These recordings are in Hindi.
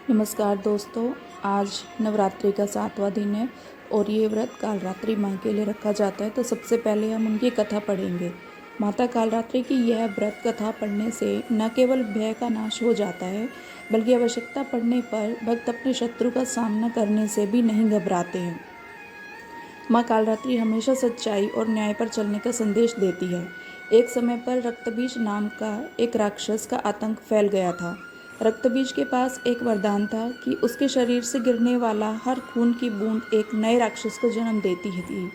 नमस्कार दोस्तों। आज नवरात्रि का 7वां दिन है और ये व्रत कालरात्रि माँ के लिए रखा जाता है। तो सबसे पहले हम उनकी कथा पढ़ेंगे। माता कालरात्रि की यह व्रत कथा पढ़ने से न केवल भय का नाश हो जाता है, बल्कि आवश्यकता पड़ने पर भक्त अपने शत्रु का सामना करने से भी नहीं घबराते हैं। माँ कालरात्रि हमेशा सच्चाई और न्याय पर चलने का संदेश देती है। एक समय पर रक्तबीज नाम का एक राक्षस का आतंक फैल गया था। रक्तबीज के पास एक वरदान था कि उसके शरीर से गिरने वाला हर खून की बूंद एक नए राक्षस को जन्म देती थी।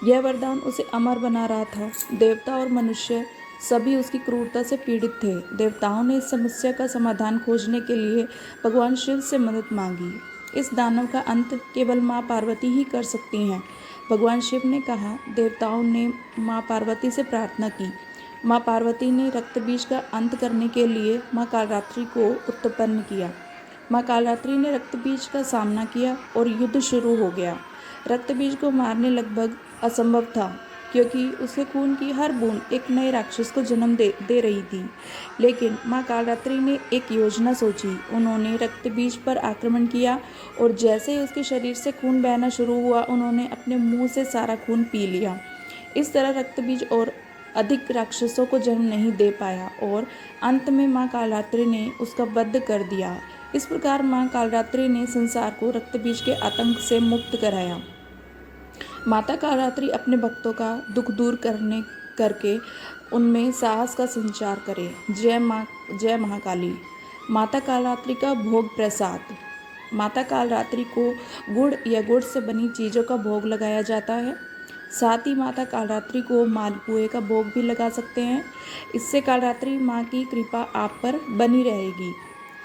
यह वरदान उसे अमर बना रहा था। देवता और मनुष्य सभी उसकी क्रूरता से पीड़ित थे। देवताओं ने इस समस्या का समाधान खोजने के लिए भगवान शिव से मदद मांगी। इस दानव का अंत केवल माँ पार्वती ही कर सकती हैं। भगवान शिव ने कहा। देवताओं ने माँ पार्वती से प्रार्थना की। माँ पार्वती ने रक्तबीज का अंत करने के लिए माँ कालरात्रि को उत्पन्न किया। माँ कालरात्रि ने रक्तबीज का सामना किया और युद्ध शुरू हो गया। रक्तबीज को मारने लगभग असंभव था, क्योंकि उसके खून की हर बूंद एक नए राक्षस को जन्म दे रही थी। लेकिन माँ कालरात्रि ने एक योजना सोची। उन्होंने रक्तबीज पर आक्रमण किया और जैसे ही उसके शरीर से खून बहना शुरू हुआ, उन्होंने अपने मुंह से सारा खून पी लिया। इस तरह रक्तबीज और अधिक राक्षसों को जन्म नहीं दे पाया और अंत में माँ कालरात्रि ने उसका वध कर दिया। इस प्रकार माँ कालरात्रि ने संसार को रक्तबीज के आतंक से मुक्त कराया। माता कालरात्रि अपने भक्तों का दुख दूर करके उनमें साहस का संचार करे। जय महाकाली। माता कालरात्रि का भोग प्रसाद। माता कालरात्रि को गुड़ या गुड़ से बनी चीज़ों का भोग लगाया जाता है। साथ ही माता कालरात्रि को मालपुए का भोग भी लगा सकते हैं। इससे कालरात्रि माँ की कृपा आप पर बनी रहेगी।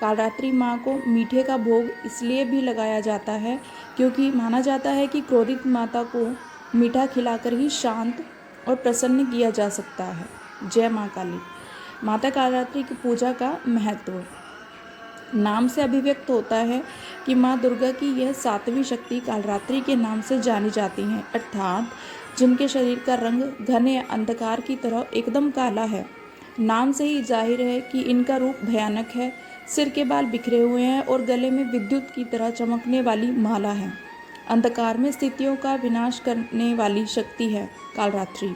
कालरात्रि माँ को मीठे का भोग इसलिए भी लगाया जाता है क्योंकि माना जाता है कि क्रोधित माता को मीठा खिलाकर ही शांत और प्रसन्न किया जा सकता है। जय माँ काली। माता कालरात्रि की पूजा का महत्व। नाम से अभिव्यक्त होता है कि माँ दुर्गा की यह 7वीं शक्ति कालरात्रि के नाम से जानी जाती हैं, अर्थात जिनके शरीर का रंग घने अंधकार की तरह एकदम काला है। नाम से ही जाहिर है कि इनका रूप भयानक है। सिर के बाल बिखरे हुए हैं और गले में विद्युत की तरह चमकने वाली माला है। अंधकार में स्थितियों का विनाश करने वाली शक्ति है कालरात्रि।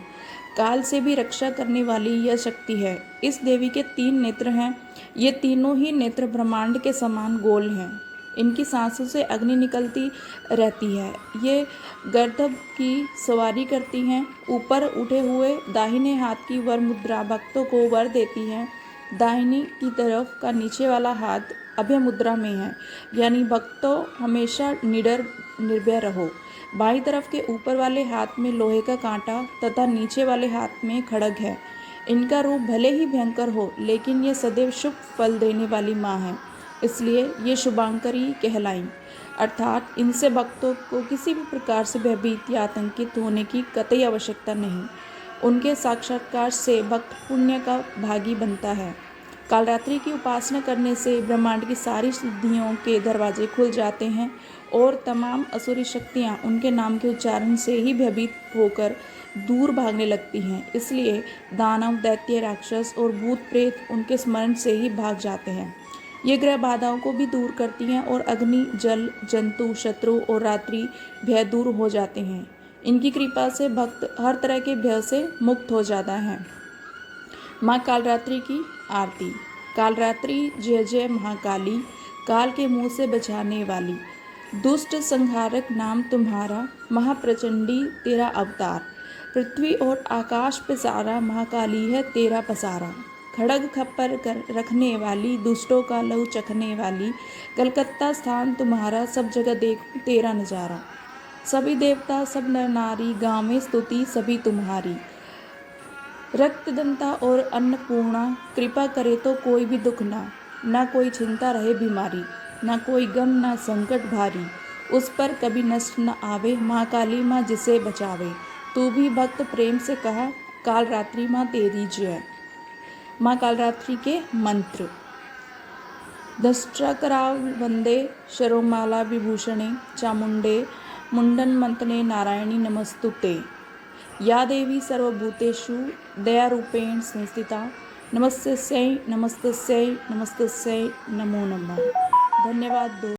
काल से भी रक्षा करने वाली यह शक्ति है। इस देवी के 3 नेत्र हैं। ये तीनों ही नेत्र ब्रह्मांड के समान गोल हैं। इनकी सांसों से अग्नि निकलती रहती है। ये गर्दभ की सवारी करती हैं। ऊपर उठे हुए दाहिने हाथ की वर मुद्रा भक्तों को वर देती है। दाहिनी की तरफ का नीचे वाला हाथ अभय मुद्रा में है, यानी भक्तों हमेशा निडर निर्भय रहो। बाईं तरफ के ऊपर वाले हाथ में लोहे का कांटा तथा नीचे वाले हाथ में खड्ग है। इनका रूप भले ही भयंकर हो, लेकिन ये सदैव शुभ फल देने वाली माँ है, इसलिए ये शुभांकरी कहलाईं। अर्थात इनसे भक्तों को किसी भी प्रकार से भयभीत या आतंकित होने की कतई आवश्यकता नहीं। उनके साक्षात्कार से भक्त पुण्य का भागी बनता है। कालरात्रि की उपासना करने से ब्रह्मांड की सारी सिद्धियों के दरवाजे खुल जाते हैं और तमाम असुरी शक्तियाँ उनके नाम के उच्चारण से ही भयभीत होकर दूर भागने लगती हैं। इसलिए दानव, दैत्य, राक्षस और भूत प्रेत उनके स्मरण से ही भाग जाते हैं। ये ग्रह बाधाओं को भी दूर करती हैं और अग्नि, जल, जंतु, शत्रु और रात्रि भय दूर हो जाते हैं। इनकी कृपा से भक्त हर तरह के भय से मुक्त हो जाता है। माँ कालरात्रि की आरती। कालरात्रि जय जय महाकाली, काल के मुंह से बचाने वाली। दुष्ट संहारक नाम तुम्हारा, महाप्रचंडी तेरा अवतार। पृथ्वी और आकाश पे सारा, महाकाली है तेरा पसारा। खड़ग खप्पर कर रखने वाली, दुष्टों का लहू चखने वाली। कलकत्ता स्थान तुम्हारा, सब जगह देखूं तेरा नजारा। सभी देवता सब नर नारी, गावें स्तुति सभी तुम्हारी। रक्तदंता और अन्नपूर्णा, कृपा करे तो कोई भी दुख ना कोई चिंता रहे बीमारी। ना कोई गम ना संकट भारी, उस पर कभी नष्ट न आवे। माँ काली माँ जिसे बचावे। तू भी भक्त प्रेम से कहा, कालरात्रि माँ तेरी जय। माँ कालरात्रि के मंत्र। दंष्ट्राकराल वंदे शरोमाला विभूषणे, चामुंडे मुंडन मंतने नारायणी नमस्तुते। या देवी सर्वभूतेषु दयारूपेण संस्थिता, नमस्तस्यै नमस्तस्यै नमस्तस्यै नमो नमः। धन्यवाद दो।